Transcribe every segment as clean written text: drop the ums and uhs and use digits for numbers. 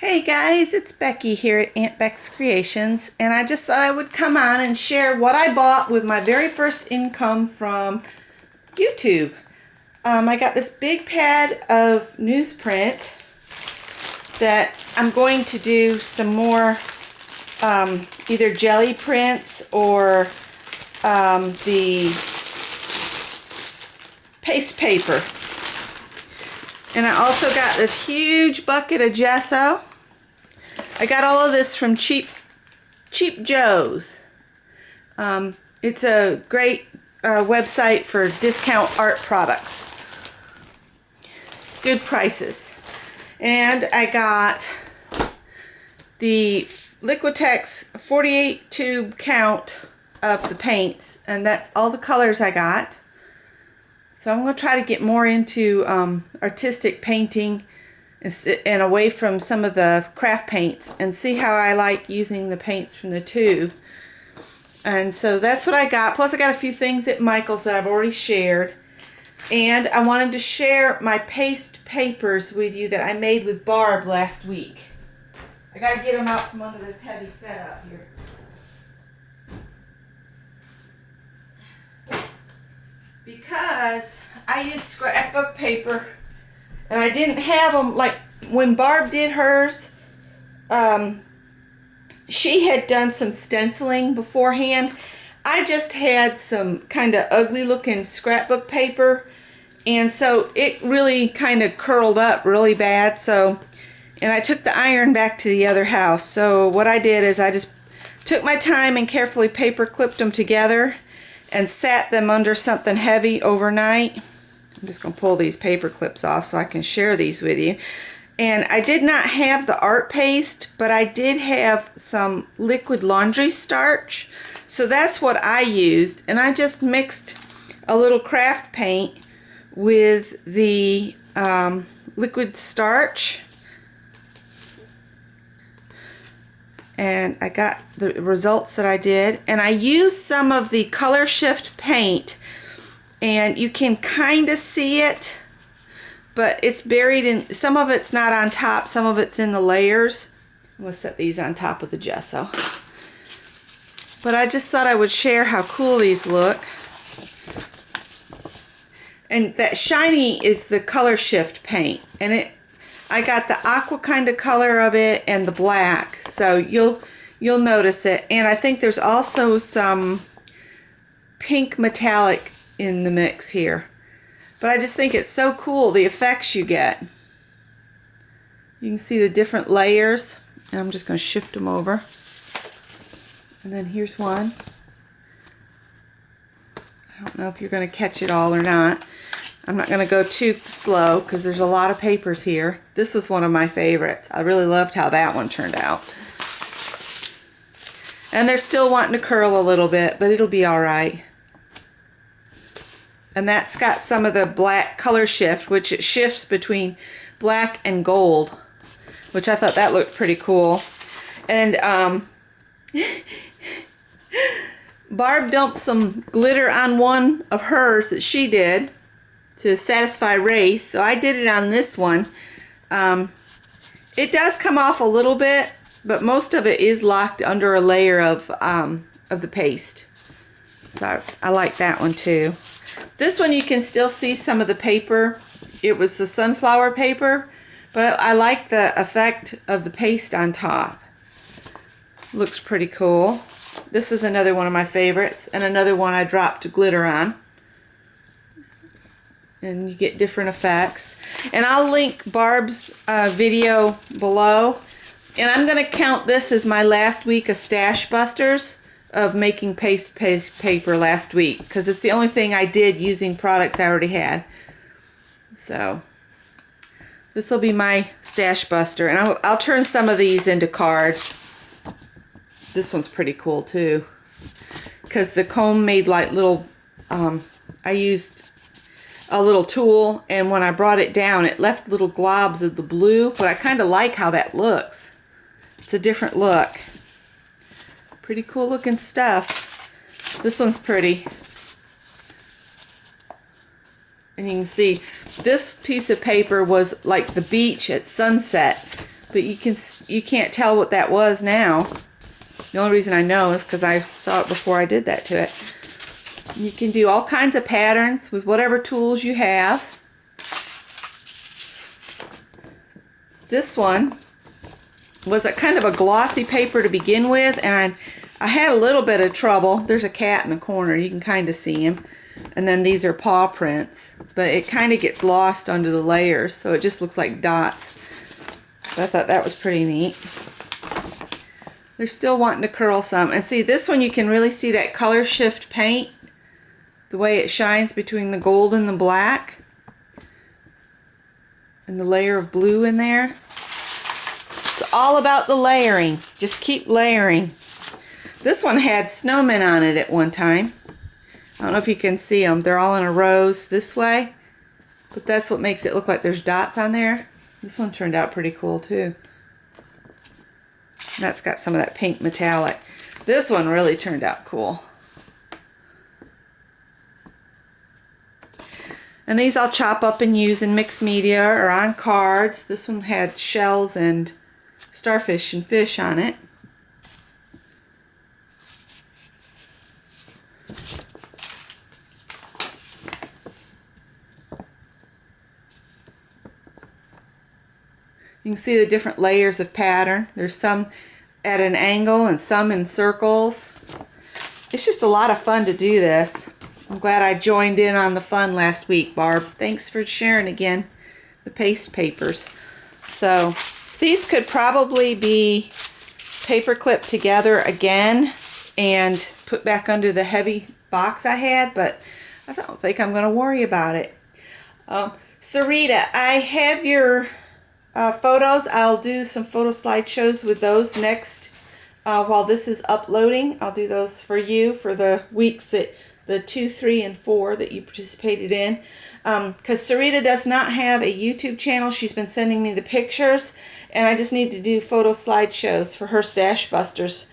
Hey guys, it's Becky here at Aunt Beck's Creations, and I just thought I would come on and share what I bought with my very first income from YouTube. I got this big pad of newsprint that I'm going to do some more either jelly prints or the paste paper. And I also got this huge bucket of gesso. I got all of this from Cheap Joe's. It's a great website for discount art products. Good prices. And I got the Liquitex 48 tube count of the paints, and that's all the colors I got. So I'm going to try to get more into artistic painting and away from some of the craft paints and see how I like using the paints from the tube. And so that's what I got. Plus I got a few things at Michael's that I've already shared. And I wanted to share my paste papers with you that I made with Barb last week. I got to get them out from under this heavy setup here. Because I used scrapbook paper and I didn't have them like when Barb did hers. She had done some stenciling beforehand. I just had some kind of ugly looking scrapbook paper, and so it really kind of curled up really bad. And I took the iron back to the other house. So what I did is I just took my time and carefully paper clipped them together and sat them under something heavy overnight. I'm just going to pull these paper clips off so I can share these with you. And I did not have the art paste, but I did have some liquid laundry starch. So that's what I used. And I just mixed a little craft paint with the liquid starch. And I got the results that I did. And I used some of the Color Shift paint. And you can kind of see it, but it's buried in, some of it's not on top, some of it's in the layers. I'm going to set these on top of the gesso. But I just thought I would share how cool these look. And that shiny is the Color Shift paint. And I got the aqua kind of color of it and the black. So you'll notice it. And I think there's also some pink metallic in the mix here. But I just think it's so cool, the effects you get. You can see the different layers. And I'm just going to shift them over. And then here's one. I don't know if you're going to catch it all or not. I'm not going to go too slow because there's a lot of papers here. This was one of my favorites. I really loved how that one turned out. And they're still wanting to curl a little bit, but it'll be all right. And that's got some of the black Color Shift, which it shifts between black and gold, which I thought that looked pretty cool. And Barb dumped some glitter on one of hers that she did to satisfy race, so I did it on this one. It does come off a little bit, but most of it is locked under a layer of the paste. So I like that one too. This one you can still see some of the paper. It was the sunflower paper, but I like the effect of the paste on top. Looks pretty cool. This is another one of my favorites, and another one I dropped glitter on. And you get different effects. And I'll link Barb's video below. And I'm going to count this as my last week of STASHBUSTERS of making paste paper last week, because it's the only thing I did using products I already had. So this will be my stash buster, and I'll turn some of these into cards. This one's pretty cool too, because the comb made like little I used a little tool, and when I brought it down it left little globs of the blue, but I kind of like how that looks. It's a different look. Pretty cool looking stuff. This one's pretty. And you can see this piece of paper was like the beach at sunset but you can't tell what that was now. The only reason I know is because I saw it before I did that to it. You can do all kinds of patterns with whatever tools you have. This one was a kind of a glossy paper to begin with, and I had a little bit of trouble. There's a cat in the corner, you can kind of see him. And then these are paw prints, but it kind of gets lost under the layers, so it just looks like dots. But I thought that was pretty neat. They're still wanting to curl some. And see, this one you can really see that color shift paint, the way it shines between the gold and the black, and the layer of blue in there. It's all about the layering. Just keep layering. This one had snowmen on it at one time. I don't know if you can see them. They're all in a rows this way, but that's what makes it look like there's dots on there. This one turned out pretty cool too. And that's got some of that pink metallic. This one really turned out cool. And these I'll chop up and use in mixed media or on cards. This one had shells and starfish and fish on it. You can see the different layers of pattern. There's some at an angle and some in circles. It's just a lot of fun to do this. I'm glad I joined in on the fun last week, Barb. Thanks for sharing again the paste papers. So these could probably be paper clipped together again and put back under the heavy box I had, but I don't think I'm going to worry about it. Sarita, I have your photos. I'll do some photo slideshows with those next while this is uploading. I'll do those for you for the weeks that the 2, 3, and 4 that you participated in. Because Sarita does not have a YouTube channel. She's been sending me the pictures, and I just need to do photo slideshows for her Stash Busters.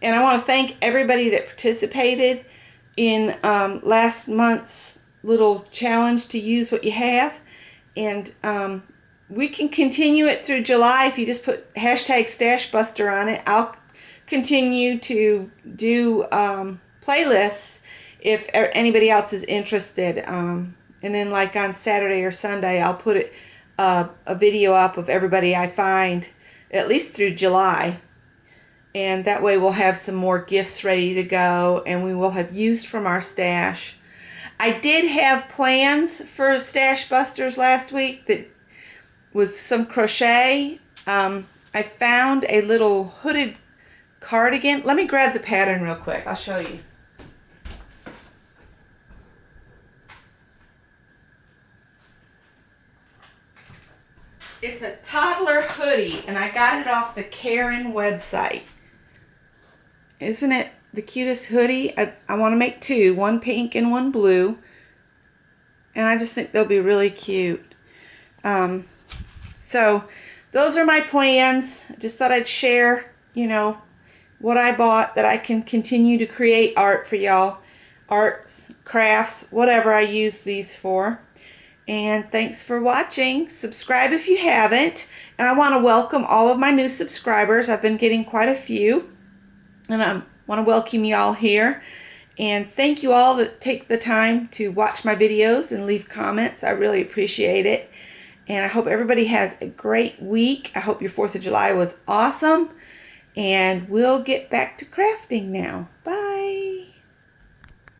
And I want to thank everybody that participated in last month's little challenge to use what you have. And we can continue it through July if you just put hashtag StashBuster on it. I'll continue to do playlists if anybody else is interested. And then like on Saturday or Sunday, I'll put a video up of everybody I find at least through July. And that way we'll have some more gifts ready to go, and we will have used from our stash. I did have plans for Stash Busters last week that was some crochet. I found a little hooded cardigan. Let me grab the pattern real quick. I'll show you. It's a toddler hoodie, and I got it off the Karen website. Isn't it the cutest hoodie? I want to make 2, one pink and one blue, and I just think they'll be really cute. So those are my plans. I just thought I'd share, you know, what I bought, that I can continue to create art for y'all. Arts, crafts, whatever I use these for. And thanks for watching. Subscribe if you haven't. And I want to welcome all of my new subscribers. I've been getting quite a few. And I want to welcome you all here. And thank you all that take the time to watch my videos and leave comments. I really appreciate it. And I hope everybody has a great week. I hope your 4th of July was awesome. And we'll get back to crafting now. Bye.